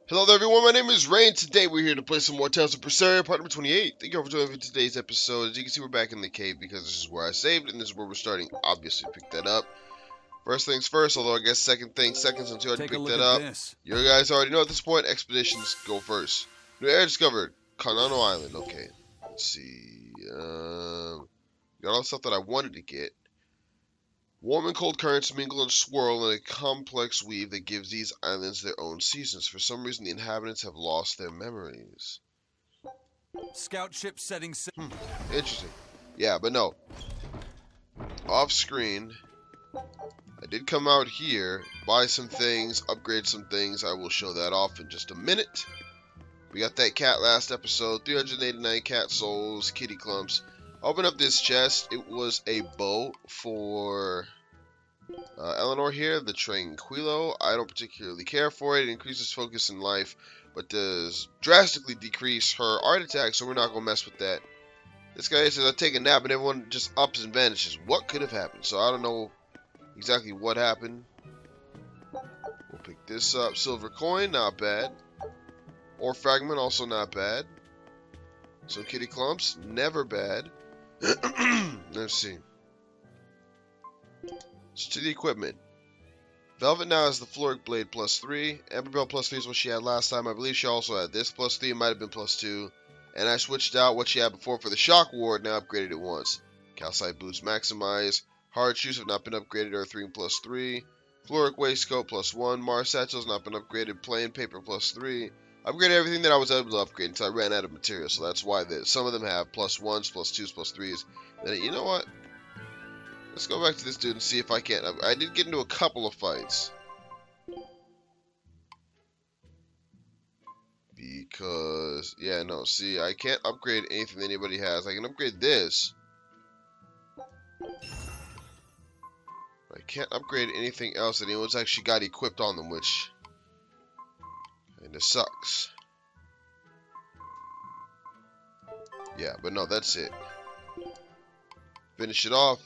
Hello there everyone, my name is Ray, and today we're here to play some more Tales of Berseria, part number 28. Thank you all for joining me for today's episode. As you can see, we're back in the cave because this is where I saved, and this is where we're starting. Obviously, pick that up. First things first, although I guess second things second, since you already picked that up. You guys already know at this point, expeditions go first. New area discovered, Kanano Island. Okay, let's see. Got all the stuff that I wanted to get. Warm and cold currents mingle and swirl in a complex weave that gives these islands their own seasons. For some reason, the inhabitants have lost their memories. Scout ship setting. Interesting. Yeah, but no. Off screen, I did come out here, buy some things, upgrade some things. I will show that off in just a minute. We got that cat last episode. 389 cat souls, kitty clumps. Open up this chest. It was a bow for Eleanor here, the Tranquilo. I don't particularly care for it. It increases focus in life, but does drastically decrease her art attack, so we're not going to mess with that. This guy says, I take a nap and everyone just ups and vanishes. What could have happened? So I don't know exactly what happened. We'll pick this up. Silver coin, not bad. Ore fragment, also not bad. Some kitty clumps, never bad. Let's see. So to the equipment. Velvet now has the Floric Blade +3. Amberbell +3 is what she had last time. I believe she also had this +3. It might have been +2. And I switched out what she had before for the Shock Ward. Now upgraded it once. Calcite Boots Maximize. Hard Shoes have not been upgraded. Earth Ring +3. Floric Waistcoat +1. Mars Satchel has not been upgraded. Plain Paper +3. Upgraded everything that I was able to upgrade until I ran out of material. So that's why some of them have +1s, +2s, +3s. Then you know what? Let's go back to this dude and see if I can't. I did get into a couple of fights. Because, yeah, no, see, I can't upgrade anything that anybody has. I can upgrade this. I can't upgrade anything else that anyone's actually got equipped on them, which kinda sucks. Yeah, but no, that's it. Finish it off.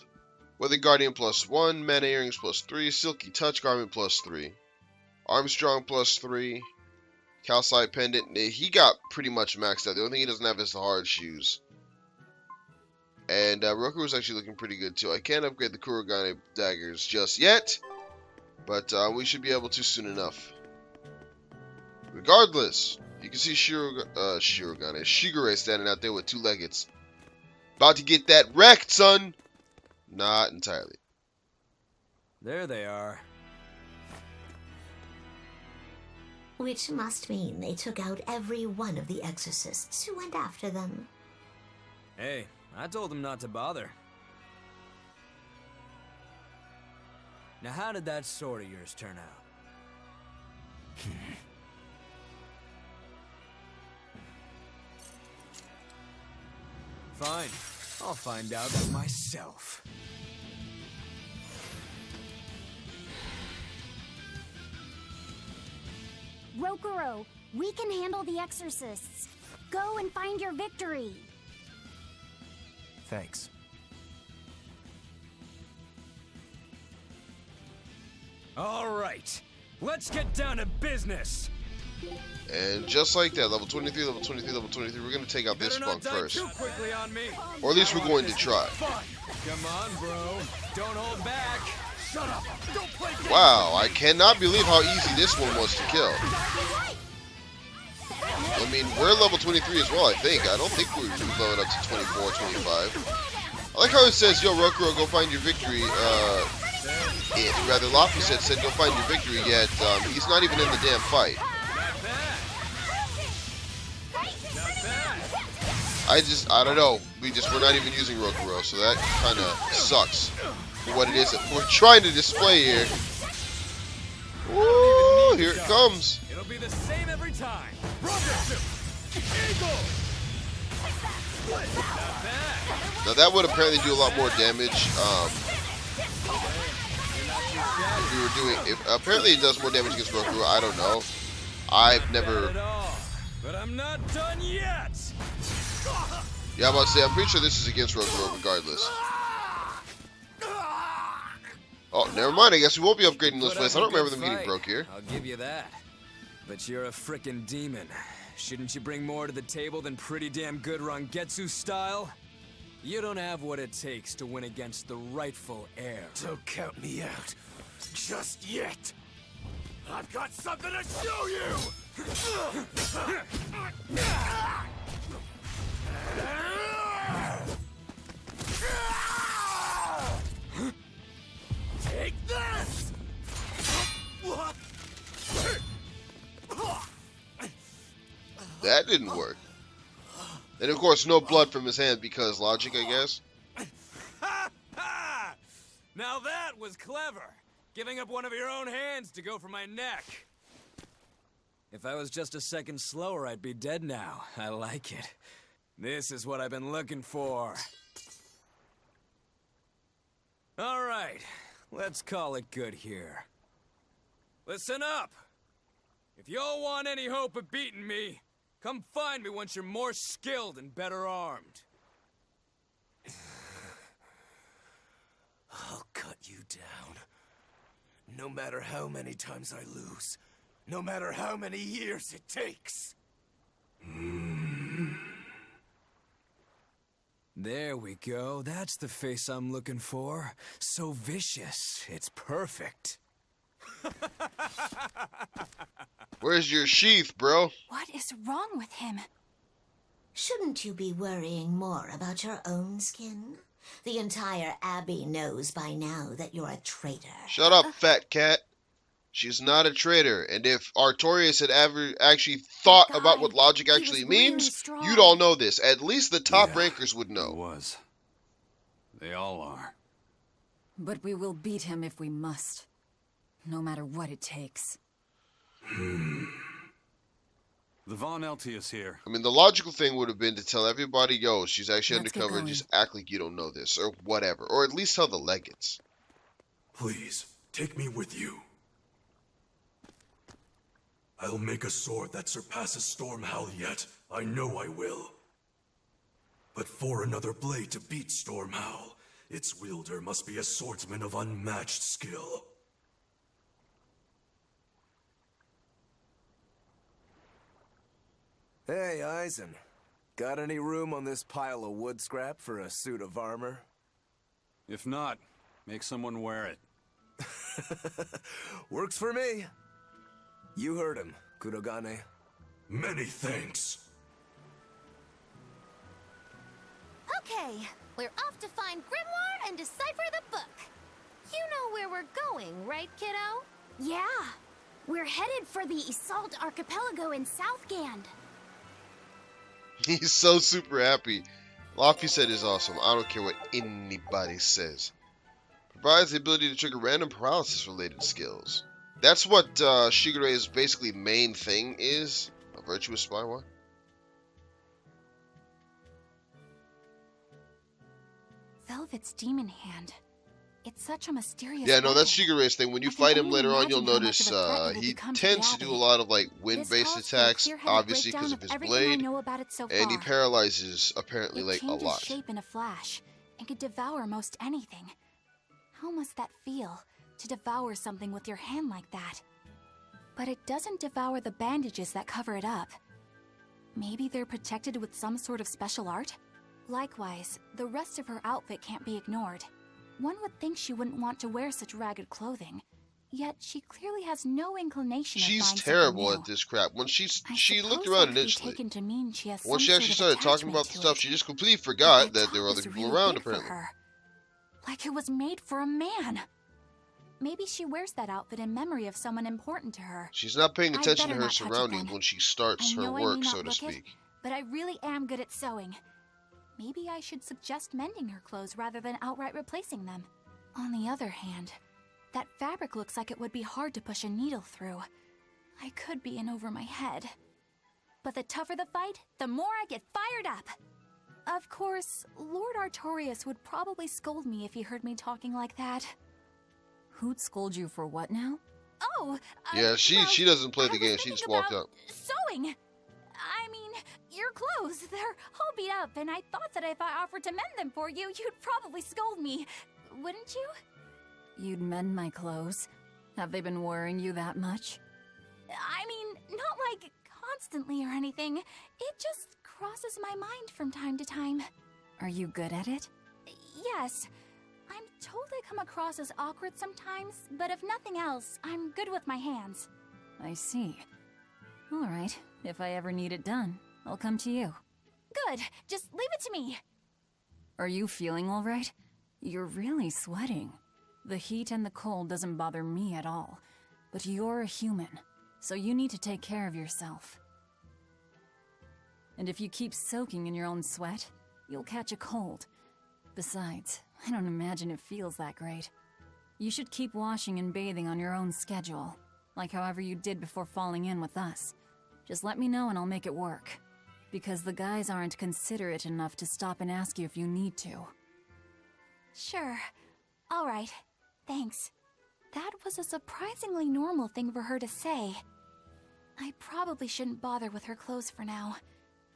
Weather Guardian +1, Mana Earrings +3, Silky Touch Garment +3, Armstrong +3, Calcite Pendant. He got pretty much maxed out. The only thing he doesn't have is the Hard Shoes. And Roku is actually looking pretty good too. I can't upgrade the Kurogane daggers just yet, but we should be able to soon enough. Regardless, you can see Shigure standing out there with 2 leggeds. About to get that wrecked, son! Not entirely. There they are. Which must mean they took out every one of the exorcists who went after them. Hey, I told them not to bother. Now how did that sword of yours turn out? Fine. I'll find out for myself. Rokuro, we can handle the exorcists. Go and find your victory. Thanks. All right. Let's get down to business. And just like that, level 23, level 23, level 23, we're going to take out this punk first. Or at least we're going to try. Come on, bro. Don't hold back. Shut up. Don't play games. Wow, I cannot believe how easy this one was to kill. I mean, we're level 23 as well, I think. I don't think we're leveling up to 24, 25. I like how it says, yo, Rokuro, go find your victory. Rather, Lofty said, go find your victory, yet he's not even in the damn fight. I don't know. We're not even using Rokuro, so that kind of sucks for what it is that we're trying to display here. Woo! Here it comes. It'll be the same every time. Now that would apparently do a lot more damage. If we were doing, apparently it does more damage against Rokuro. I don't know. I've never. But I'm not done yet. Yeah, I'm about to say, I'm pretty sure this is against Rokuro regardless. Oh, never mind. I guess we won't be upgrading those places. I don't remember them getting broke here. I'll give you that. But you're a frickin' demon. Shouldn't you bring more to the table than pretty damn good Rangetsu style? You don't have what it takes to win against the rightful heir. Don't count me out. Just yet. I've got something to show you! Take this! That didn't work. And of course, no blood from his hand because logic, I guess. Now that was clever. Giving up one of your own hands to go for my neck. If I was just a second slower, I'd be dead now. I like it. This is what I've been looking for. All right, let's call it good here. Listen up. If y'all want any hope of beating me, come find me once you're more skilled and better armed. I'll cut you down. No matter how many times I lose. No matter how many years it takes. There we go. That's the face I'm looking for. So vicious. It's perfect. Where's your sheath, bro? What is wrong with him? Shouldn't you be worrying more about your own skin? The entire Abbey knows by now that you're a traitor. Shut up, fat cat. She's not a traitor, and if Artorias had ever actually thought about what logic actually means, you'd all know this. At least the top rankers would It know. was. They all are. But we will beat him if we must. No matter what it takes. The Von Eltius here. I mean, the logical thing would have been to tell everybody, yo, she's actually Let's get undercover, and going. just act like you don't know this, or whatever. Or at least tell the legates. Please, take me with you. I'll make a sword that surpasses Stormhowl yet. I know I will. But for another blade to beat Stormhowl, its wielder must be a swordsman of unmatched skill. Hey, Eisen. Got any room on this pile of wood scrap for a suit of armor? If not, make someone wear it. Works for me. You heard him, Kurogane. Many thanks. Okay, we're off to find Grimoire and decipher the book. You know where we're going, right, kiddo? Yeah. We're headed for the Isolde Archipelago in Southgand. He's so super happy. Laffy said is awesome. I don't care what anybody says. Provides the ability to trigger random paralysis-related skills. That's what Shigure's basically main thing is. A virtuous spy, what? Velvet's demon hand. It's such a mysterious Yeah, no, that's weapon. Shigure's thing. When you I can fight him only later on, you'll imagine how much notice of a threat it will he become to tends the to do a Abbey. lot of like This wind-based calls for a attacks, clear-headed obviously breakdown because of his everything I blade, know about it so and he far. paralyzes apparently like It a changes lot. shape in a flash and could devour most anything. How must that feel, to devour something with your hand like that? But it doesn't devour the bandages that cover it up. Maybe they're protected with some sort of special art? Likewise, the rest of her outfit can't be ignored. One would think she wouldn't want to wear such ragged clothing. Yet she clearly has no inclination of She's buying terrible something at new. this crap. When she I looked suppose around that could be initially. taken to mean she has Once some she actually sort of started talking about attachment the to stuff, it. she just completely But forgot that that there were top other is people really around big for apparently. her. Like it was made for a man. Maybe she wears that outfit in memory of someone important to her. She's not paying I'd attention to better her not touch it surroundings then. when she starts I her know I may work, not so to look it, speak. but I really am good at sewing. Maybe I should suggest mending her clothes rather than outright replacing them. On the other hand, that fabric looks like it would be hard to push a needle through. I could be in over my head. But the tougher the fight, the more I get fired up. Of course, Lord Artorias would probably scold me if he heard me talking like that. Who'd scold you for what now? Oh, Yeah, she doesn't play I the was game. She thinking just walked about out. Sewing. I mean, your clothes, they're all beat up, and I thought that if I offered to mend them for you, you'd probably scold me. Wouldn't you? You'd mend my clothes. Have they been worrying you that much? I mean, not constantly or anything. It just crosses my mind from time to time. Are you good at it? Yes. I'm told I come across as awkward sometimes, but if nothing else, I'm good with my hands. I see. All right, if I ever need it done, I'll come to you. Good. Just leave it to me. Are you feeling all right? You're really sweating. The heat and the cold doesn't bother me at all. But you're a human, so you need to take care of yourself. And if you keep soaking in your own sweat, you'll catch a cold. Besides, I don't imagine it feels that great. You should keep washing and bathing on your own schedule, like however you did before falling in with us. Just let me know and I'll make it work. Because the guys aren't considerate enough to stop and ask you if you need to. Sure. All right. Thanks. That was a surprisingly normal thing for her to say. I probably shouldn't bother with her clothes for now.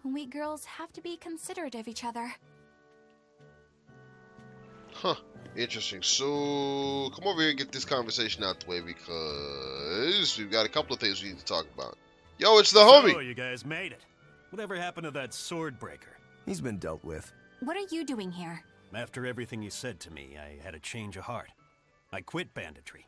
We girls have to be considerate of each other. Huh. Interesting. So, come over here and get this conversation out the way because we've got a couple of things we need to talk about. Yo, it's the homie! So, you guys made it. Whatever happened to that sword breaker? He's been dealt with. What are you doing here? After everything you said to me, I had a change of heart. I quit banditry.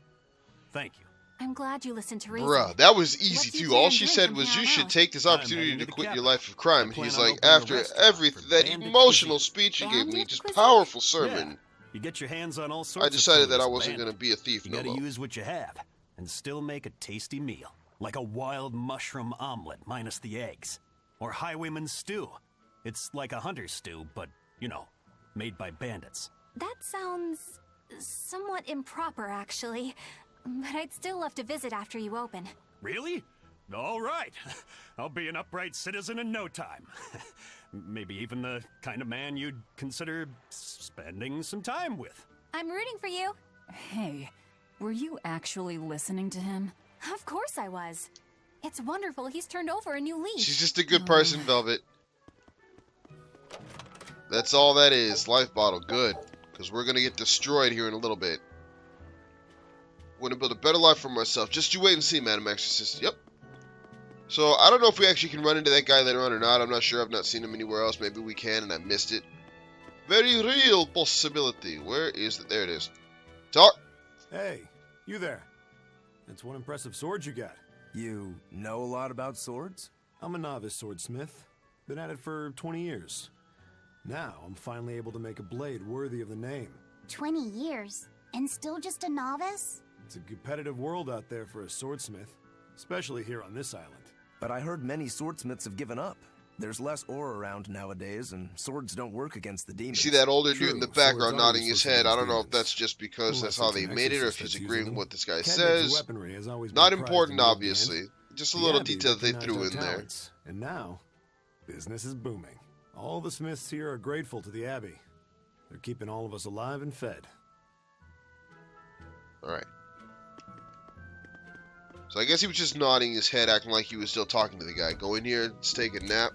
Thank you. I'm glad you listened to reason. Bruh, that was easy What you too. All can she do said from was here you on should out. take this I'm opportunity heading to to the quit your capital. life of crime. I plan He's on like, opening a after restaurant for that bandit emotional cuisine. speech you gave me, Bandit just cuisine? powerful Yeah. sermon, You get your hands on all sorts I of decided food that I as a wasn't going to bandit. be a thief You no gotta more. use what you have, and still make a tasty meal. Like a wild mushroom omelet minus the eggs. Or highwayman stew. It's like a hunter's stew, but, you know, made by bandits. That sounds somewhat improper, actually. But I'd still love to visit after you open. Really? All right. I'll be an upright citizen in no time. Maybe even the kind of man you'd consider spending some time with. I'm rooting for you. Hey, were you actually listening to him? Of course I was. It's wonderful he's turned over a new leaf. She's just a good person, Velvet. That's all that is. Life bottle. Good. Because we're going to get destroyed here in a little bit. I'm going to build a better life for myself. Just you wait and see, Madam Exorcist. Yep. So, I don't know if we actually can run into that guy later on or not. I'm not sure. I've not seen him anywhere else. Maybe we can and I missed it. Very real possibility. Where is it? There it is. Talk. Hey, you there. That's one impressive sword you got. You know a lot about swords? I'm a novice swordsmith. Been at it for 20 years. Now, I'm finally able to make a blade worthy of the name. 20 years? And still just a novice? It's a competitive world out there for a swordsmith, especially here on this island. But I heard many swordsmiths have given up. There's less ore around nowadays, and swords don't work against the You demons. see that older True, dude in the swords background are nodding useless his head. I against don't know if demons. that's just because that's how Unless they it's an made it or if exorcist he's that's agreeing using with what this guy Cadbury's says. weaponry has always Not been prized important, in the obviously. Just a The little Abbey detail that they recognized threw our in there. talents, and now, business is booming. All the smiths here are grateful to the Abbey. They're keeping all of us alive and fed. Alright. So I guess he was just nodding his head, acting like he was still talking to the guy. Go in here, let's take a nap.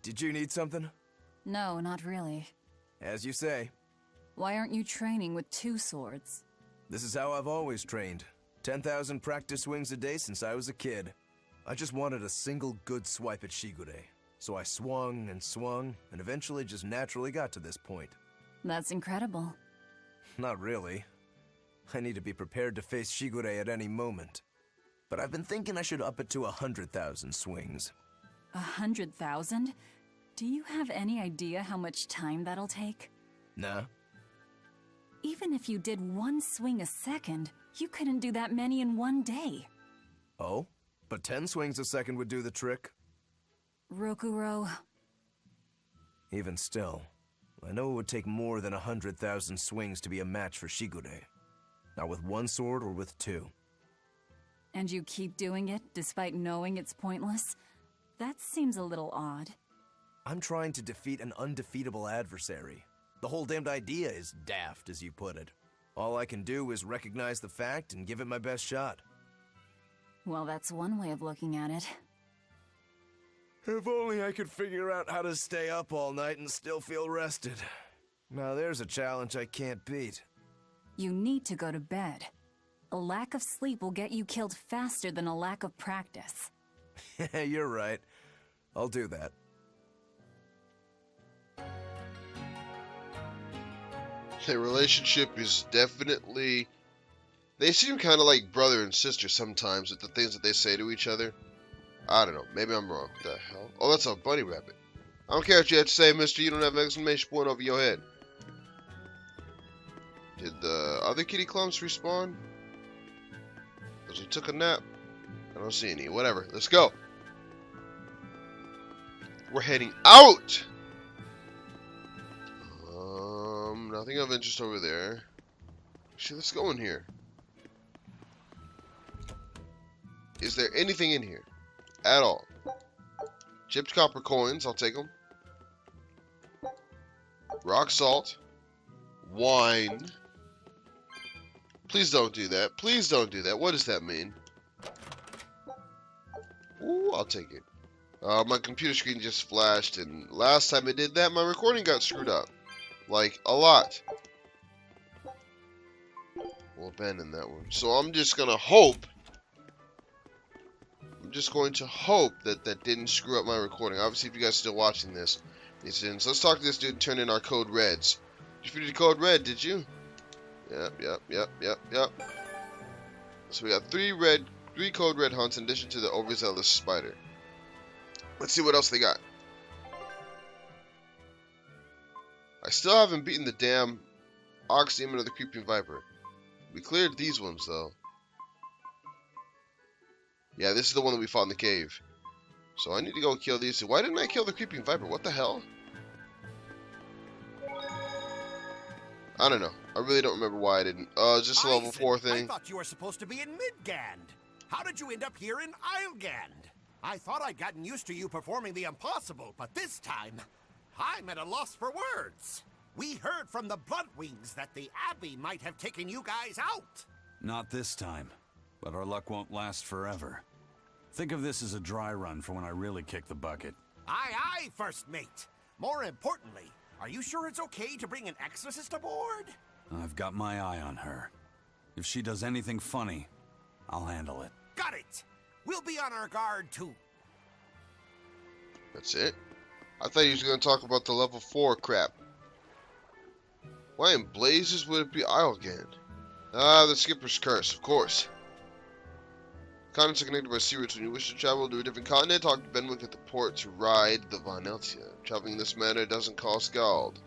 Did you need something? No, not really. As you say. Why aren't you training with 2 swords? This is how I've always trained. 10,000 practice swings a day since I was a kid. I just wanted a single good swipe at Shigure. So I swung, and eventually just naturally got to this point. That's incredible. Not really. I need to be prepared to face Shigure at any moment. But I've been thinking I should up it to 100,000 swings. 100,000? Do you have any idea how much time that'll take? Nah. Even if you did 1 swing a second, you couldn't do that many in 1 day. Oh? But 10 swings a second would do the trick. Rokuro. Even still, I know it would take more than 100,000 swings to be a match for Shigure. Not with 1 sword or with 2. And you keep doing it despite knowing it's pointless? That seems a little odd. I'm trying to defeat an undefeatable adversary. The whole damned idea is daft, as you put it. All I can do is recognize the fact and give it my best shot. Well, that's one way of looking at it. If only I could figure out how to stay up all night and still feel rested. Now there's a challenge I can't beat. You need to go to bed. A lack of sleep will get you killed faster than a lack of practice. You're right. I'll do that. Their relationship is definitely... They seem kind of like brother and sister sometimes with the things that they say to each other. I don't know. Maybe I'm wrong. What the hell? Oh, that's a bunny rabbit. I don't care what you have to say, mister. You don't have an exclamation point over your head. Did the other kitty clumps respawn? Because we took a nap. I don't see any. Whatever. Let's go. We're heading out! Nothing of interest over there. Actually, let's go in here. Is there anything in here? At all? Chipped copper coins. I'll take them. Rock salt. Wine. Please don't do that. Please don't do that. What does that mean? Ooh, I'll take it. My computer screen just flashed, and last time it did that, my recording got screwed up. Like, a lot. We'll abandon that one. So I'm just gonna hope. I'm just going to hope that that didn't screw up my recording. Obviously, if you guys are still watching this, it's in. So let's talk to this dude and turn in our code reds. You figured code red, did you? Yep. So we got three code red hunts in addition to the overzealous spider. Let's see what else they got. I still haven't beaten the damn ox demon or the creeping viper. We cleared these ones though. Yeah, this is the one that we fought in the cave. So I need to go kill these two. Why didn't I kill the creeping viper? What the hell? I don't know. I really don't remember why I didn't. It's just a level 4 thing. I thought you were supposed to be in Midgand. How did you end up here in Islegand? I thought I'd gotten used to you performing the impossible, but this time, I'm at a loss for words. We heard from the Bloodwings that the Abbey might have taken you guys out. Not this time, but our luck won't last forever. Think of this as a dry run for when I really kick the bucket. Aye, First Mate. More importantly, are you sure it's okay to bring an exorcist aboard? I've got my eye on her. If she does anything funny, I'll handle it. Got it. We'll be on our guard, too. That's it? I thought he was going to talk about the level 4 crap. Why in blazes would it be Islegand? Ah, the skipper's curse, of course. Continents are connected by sea routes. When you wish to travel to a different continent, talk to Benwick at the port to ride the Von Eltia. Traveling in this manner doesn't cost gold,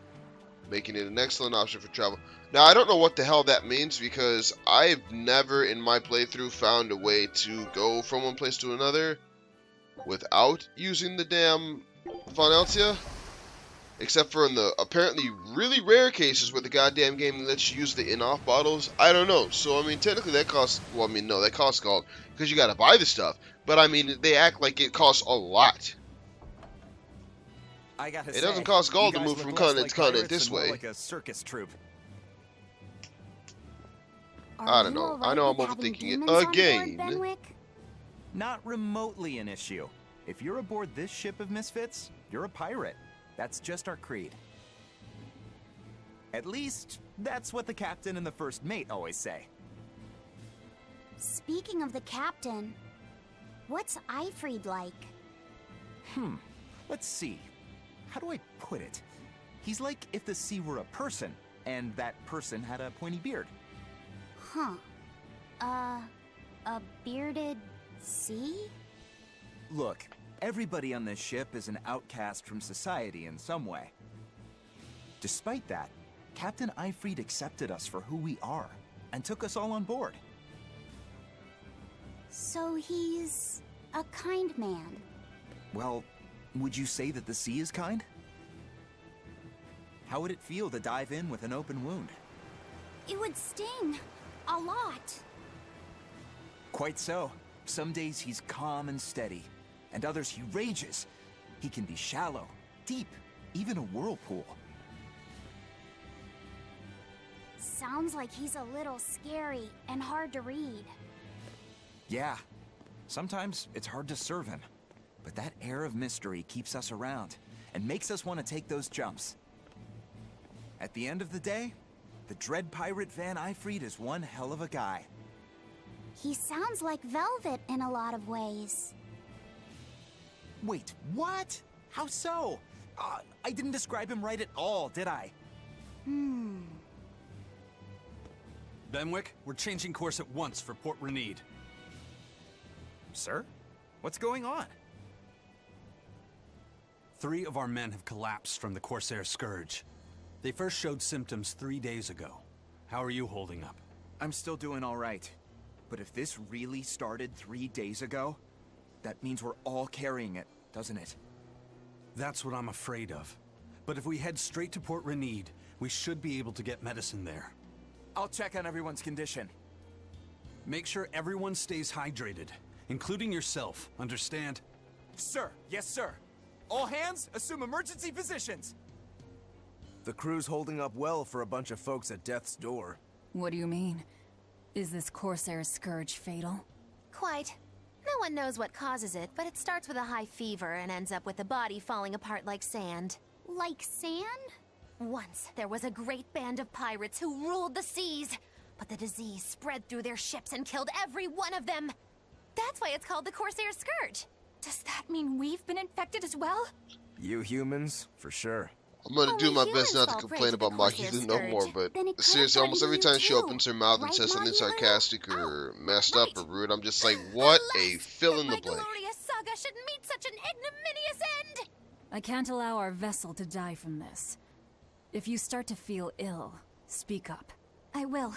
making it an excellent option for travel. Now, I don't know what the hell that means, because I've never in my playthrough found a way to go from one place to another without using the damn Von Eltia. Except for in the apparently really rare cases where the goddamn game lets you use the in-off bottles. I don't know. So, I mean, technically that costs... Well, I mean, no, that costs gold because you gotta buy the stuff. But, I mean, they act like it costs a lot. I gotta it doesn't cost gold to move from continent to continent this way. Like a circus troupe. I don't know. I know I'm overthinking it again. Benwick? Not remotely an issue. If you're aboard this ship of misfits, you're a pirate. That's just our creed. At least, that's what the captain and the first mate always say. Speaking of the captain, what's Eifried like? Let's see. How do I put it? He's like if the sea were a person, and that person had a pointy beard. Huh. A bearded sea? Look, everybody on this ship is an outcast from society in some way. Despite that, Captain Eifried accepted us for who we are, and took us all on board. So he's a kind man. Well, would you say that the sea is kind? How would it feel to dive in with an open wound? It would sting. A lot. Quite so. Some days he's calm and steady, and others he rages. He can be shallow, deep, even a whirlpool. Sounds like he's a little scary and hard to read. Yeah. Sometimes it's hard to serve him. But that air of mystery keeps us around and makes us want to take those jumps. At the end of the day, the Dread Pirate Van Eyfried is one hell of a guy. He sounds like Velvet in a lot of ways. Wait, what? How so? I didn't describe him right at all, did I? Benwick, we're changing course at once for Port Renede. Sir? What's going on? 3 of our men have collapsed from the Corsair Scourge. They first showed symptoms 3 days ago. How are you holding up? I'm still doing all right. But if this really started 3 days ago, that means we're all carrying it, doesn't it? That's what I'm afraid of. But if we head straight to Port Renede, we should be able to get medicine there. I'll check on everyone's condition. Make sure everyone stays hydrated, including yourself, understand? Sir, yes sir. All hands, assume emergency positions. The crew's holding up well for a bunch of folks at death's door. What do you mean? Is this Corsair Scourge fatal? Quite. No one knows what causes it, but it starts with a high fever and ends up with the body falling apart like sand. Like sand? Once, there was a great band of pirates who ruled the seas, but the disease spread through their ships and killed every one of them. That's why it's called the Corsair Scourge. Does that mean we've been infected as well? You humans, for sure. I'm gonna do my best not to complain about my heathen no more, but seriously, almost every time she opens her mouth and says something sarcastic or messed up or rude, I'm just like, what a fill in the blank. Glorious saga should meet such an ignominious end! I can't allow our vessel to die from this. If you start to feel ill, speak up. I will.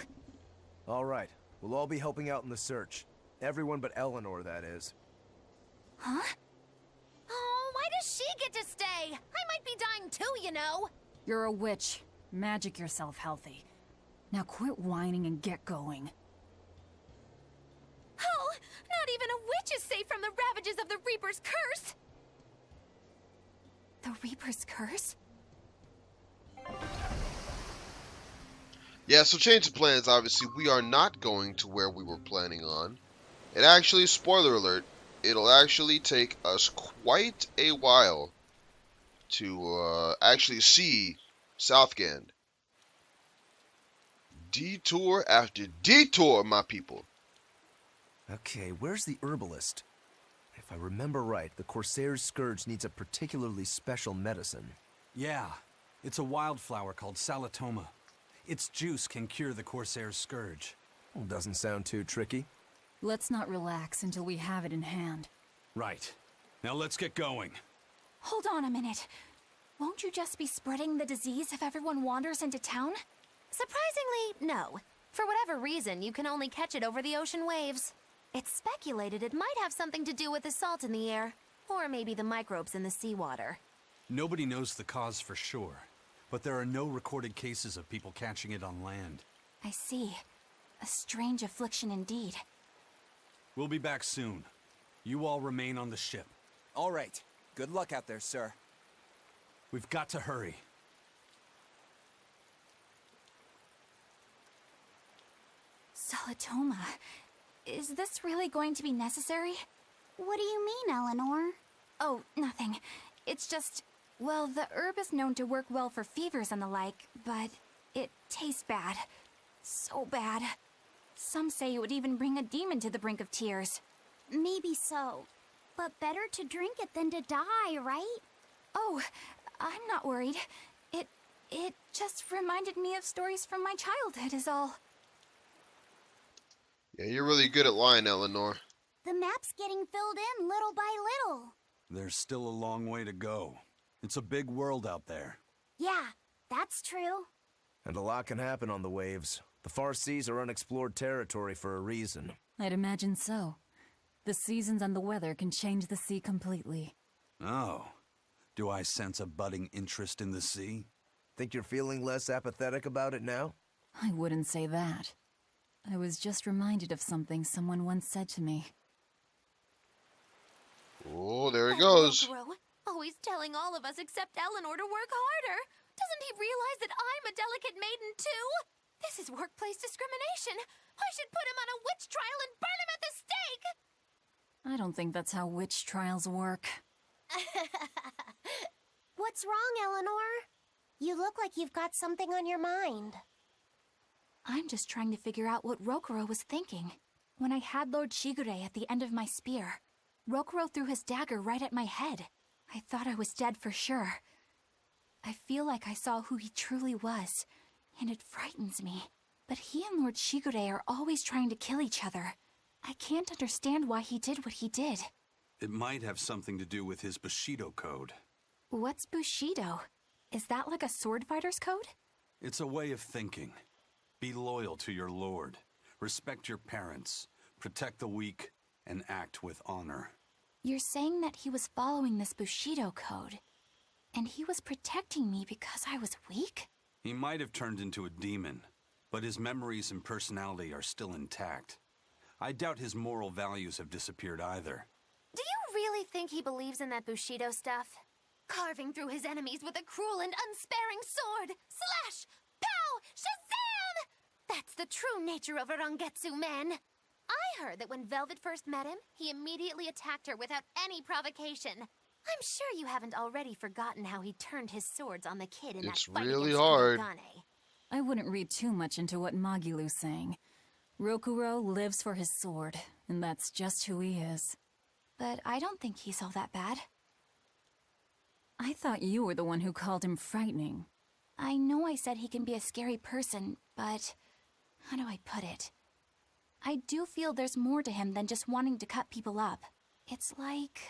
All right, we'll all be helping out in the search. Everyone but Eleanor, that is. Huh? Oh, why does she get to stay? I might be dying too, you know. You're a witch. Magic yourself healthy. Now quit whining and get going. Oh, not even a witch is safe from the ravages of the Reaper's curse! The Reaper's curse? Yeah, so change of plans, obviously. We are not going to where we were planning on. It actually, spoiler alert, it'll actually take us quite a while to actually see Southgand. Detour after detour, my people. Okay, where's the herbalist? If I remember right, the Corsair's Scourge needs a particularly special medicine. Yeah, it's a wildflower called Salatoma. Its juice can cure the Corsair's Scourge. Well, doesn't sound too tricky. Let's not relax until we have it in hand. Right. Now let's get going. Hold on a minute. Won't you just be spreading the disease if everyone wanders into town? Surprisingly, no. For whatever reason, you can only catch it over the ocean waves. It's speculated it might have something to do with the salt in the air, or maybe the microbes in the seawater. Nobody knows the cause for sure, but there are no recorded cases of people catching it on land. I see. A strange affliction indeed. We'll be back soon. You all remain on the ship. All right. Good luck out there, sir. We've got to hurry. Salatoma. Is this really going to be necessary? What do you mean, Eleanor? Oh, nothing. It's just, well, the herb is known to work well for fevers and the like, but it tastes bad. So bad. Some say it would even bring a demon to the brink of tears. Maybe so. But better to drink it than to die, right? Oh, I'm not worried. It just reminded me of stories from my childhood is all. Yeah, you're really good at lying, Eleanor. The map's getting filled in little by little. There's still a long way to go. It's a big world out there. Yeah, that's true. And a lot can happen on the waves. The far seas are unexplored territory for a reason. I'd imagine so. The seasons and the weather can change the sea completely. Oh. Do I sense a budding interest in the sea? Think you're feeling less apathetic about it now? I wouldn't say that. I was just reminded of something someone once said to me. Oh, there he goes. Always telling all of us except Eleanor to work harder. Doesn't he realize that I'm a delicate maiden too? This is workplace discrimination. I should put him on a witch trial and burn him at the stake. I don't think that's how witch trials work. What's wrong, Eleanor? You look like you've got something on your mind. I'm just trying to figure out what Rokuro was thinking. When I had Lord Shigure at the end of my spear, Rokuro threw his dagger right at my head. I thought I was dead for sure. I feel like I saw who he truly was, and it frightens me. But he and Lord Shigure are always trying to kill each other. I can't understand why he did what he did. It might have something to do with his Bushido code. What's Bushido? Is that like a sword fighter's code? It's a way of thinking. Be loyal to your lord. Respect your parents. Protect the weak. And act with honor. You're saying that he was following this Bushido code, and he was protecting me because I was weak? He might have turned into a demon, but his memories and personality are still intact. I doubt his moral values have disappeared either. Do you really think he believes in that Bushido stuff? Carving through his enemies with a cruel and unsparing sword! Slash! Pow! Shazam! That's the true nature of a Rangetsu man! I heard that when Velvet first met him, he immediately attacked her without any provocation. I'm sure you haven't already forgotten how he turned his swords on the kid in that fight really against hard. Kurogane. I wouldn't read too much into what Magilu's saying. Rokuro lives for his sword, and that's just who he is. But I don't think he's all that bad. I thought you were the one who called him frightening. I know I said he can be a scary person, but how do I put it? I do feel there's more to him than just wanting to cut people up. It's like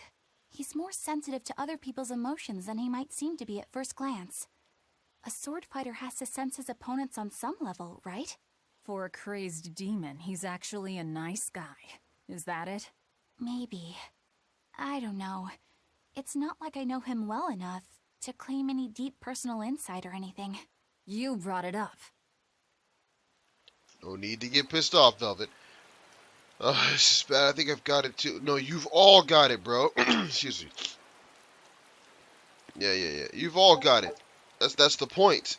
he's more sensitive to other people's emotions than he might seem to be at first glance. A sword fighter has to sense his opponents on some level, right? For a crazed demon, he's actually a nice guy. Is that it? Maybe. I don't know. It's not like I know him well enough to claim any deep personal insight or anything. You brought it up. No need to get pissed off, Velvet. This is bad. I think I've got it too. No, you've all got it, bro. Excuse me. Yeah. You've all got it. That's the point.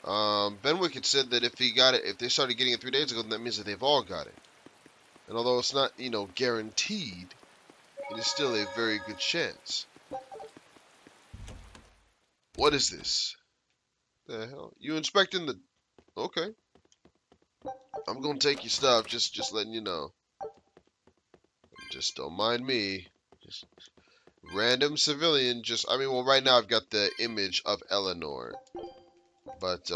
Benwick had said that if he got it, if they started getting it 3 days ago, then that means that they've all got it. And although it's not, guaranteed, it is still a very good chance. What is this? The hell? You inspecting the... Okay. I'm gonna take your stuff, just letting you know. Just don't mind me. Just random civilian, well, right now I've got the image of Eleanor. But,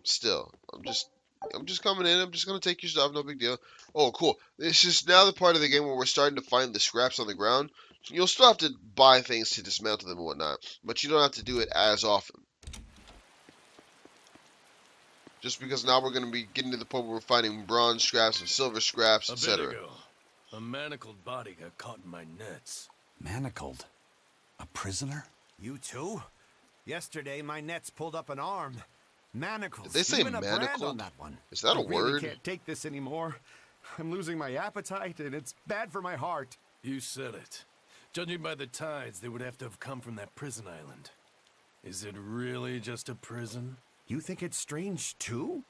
still, I'm just coming in, I'm just gonna take your stuff, no big deal. Oh, cool. This is now the part of the game where we're starting to find the scraps on the ground. You'll still have to buy things to dismantle them and whatnot, but you don't have to do it as often. Just because now we're going to be getting to the point where we're finding bronze scraps and silver scraps, etc. A bit ago, a manacled body got caught in my nets. Manacled? A prisoner? You too? Yesterday, my nets pulled up an arm. Manacles. Did they say even a brand manacled? on that one. Is that a I really word? can't take this anymore. I'm losing my appetite, and it's bad for my heart. You said it. Judging by the tides, they would have to have come from that prison island. Is it really just a prison? You think it's strange, too?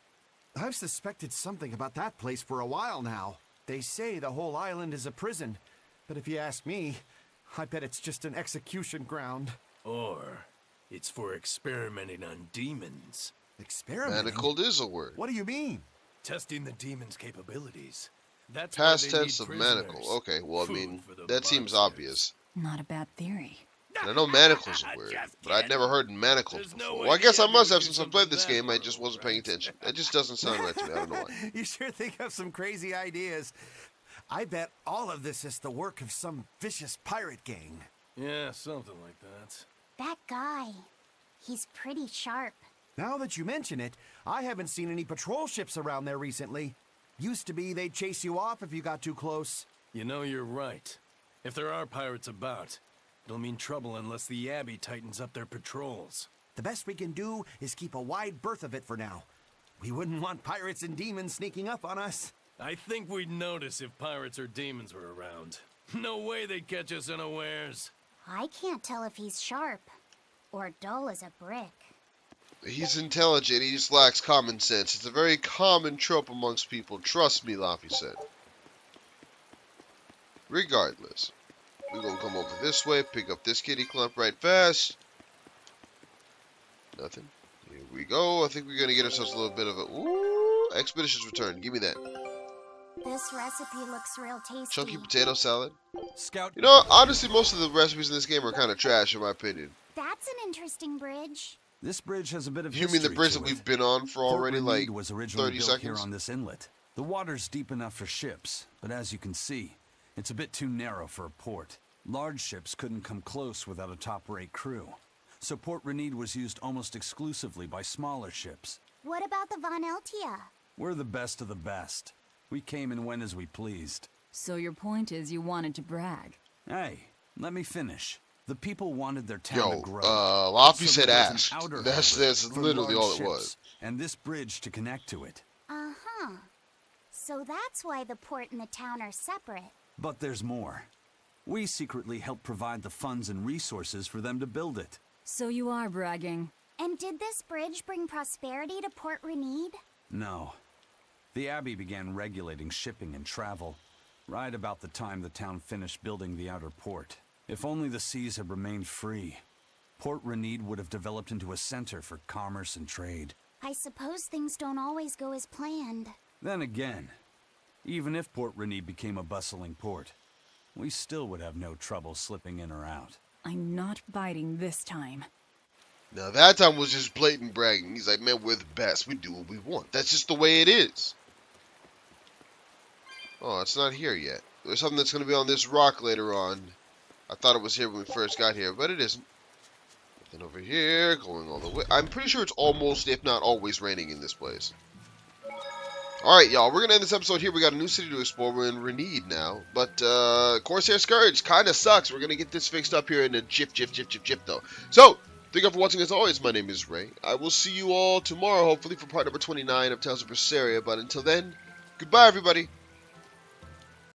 I've suspected something about that place for a while now. They say the whole island is a prison, but if you ask me, I bet it's just an execution ground. Or it's for experimenting on demons. Experimenting? Manacled is a word. What do you mean? Testing the demon's capabilities. That's Past why they tense need of prisoners. manacle. Okay, well, I Food mean, for the that seems monsters. obvious. Not a bad theory. And I know manacle's a word, but I'd never heard manacles before. Well, I guess I must have since I played this game. I just wasn't paying attention. It just doesn't sound right to me. I don't know why. You sure think of some crazy ideas. I bet all of this is the work of some vicious pirate gang. Yeah, something like that. That guy, he's pretty sharp. Now that you mention it, I haven't seen any patrol ships around there recently. Used to be they'd chase you off if you got too close. You know, you're right. If there are pirates about, it'll mean trouble unless the Abbey tightens up their patrols. The best we can do is keep a wide berth of it for now. We wouldn't want pirates and demons sneaking up on us. I think we'd notice if pirates or demons were around. No way they'd catch us unawares. I can't tell if he's sharp or dull as a brick. He's intelligent, he just lacks common sense. It's a very common trope amongst people. Trust me, Laffy said. Regardless, we're gonna come over this way, pick up this kitty clump right fast. Nothing. Here we go. I think we're gonna get ourselves a little bit of a ooh, expeditious return. Give me that. This recipe looks real tasty. Chunky potato salad. Scout. You know, honestly, most of the recipes in this game are kind of trash, in my opinion. That's an interesting bridge. This bridge has a bit of You mean the history bridge to that it. we've been on for already Fort like Renede was originally 30 built seconds? here on this inlet. The water's deep enough for ships, but as you can see, it's a bit too narrow for a port. Large ships couldn't come close without a top-rate crew. So Port Renede was used almost exclusively by smaller ships. What about the Von Eltia? We're the best of the best. We came and went as we pleased. So your point is you wanted to brag. Hey, let me finish. The people wanted their town to Yo, grow. Laffy So said there was an asked. outer That's harbor for literally large all it ships, was. And this bridge to connect to it. Uh-huh. So that's why the port and the town are separate. But there's more. We secretly helped provide the funds and resources for them to build it. So you are bragging. And did this bridge bring prosperity to Port Renede? No. The Abbey began regulating shipping and travel, right about the time the town finished building the outer port. If only the seas had remained free, Port Renede would have developed into a center for commerce and trade. I suppose things don't always go as planned. Then again, even if Port Renede became a bustling port, we still would have no trouble slipping in or out. I'm not biting this time. Now that time was just blatant bragging. He's like, man, we're the best. We do what we want. That's just the way it is. Oh, it's not here yet. There's something that's going to be on this rock later on. I thought it was here when we first got here, but it isn't. Nothing over here, going all the way. I'm pretty sure it's almost, if not always, raining in this place. Alright, y'all, we're going to end this episode here. We got a new city to explore. We're in Renede now. But, Corsair Scourge kind of sucks. We're going to get this fixed up here in a jiff, though. So, thank you all for watching as always. My name is Ray. I will see you all tomorrow, hopefully, for part number 29 of Tales of Berseria. But until then, goodbye, everybody.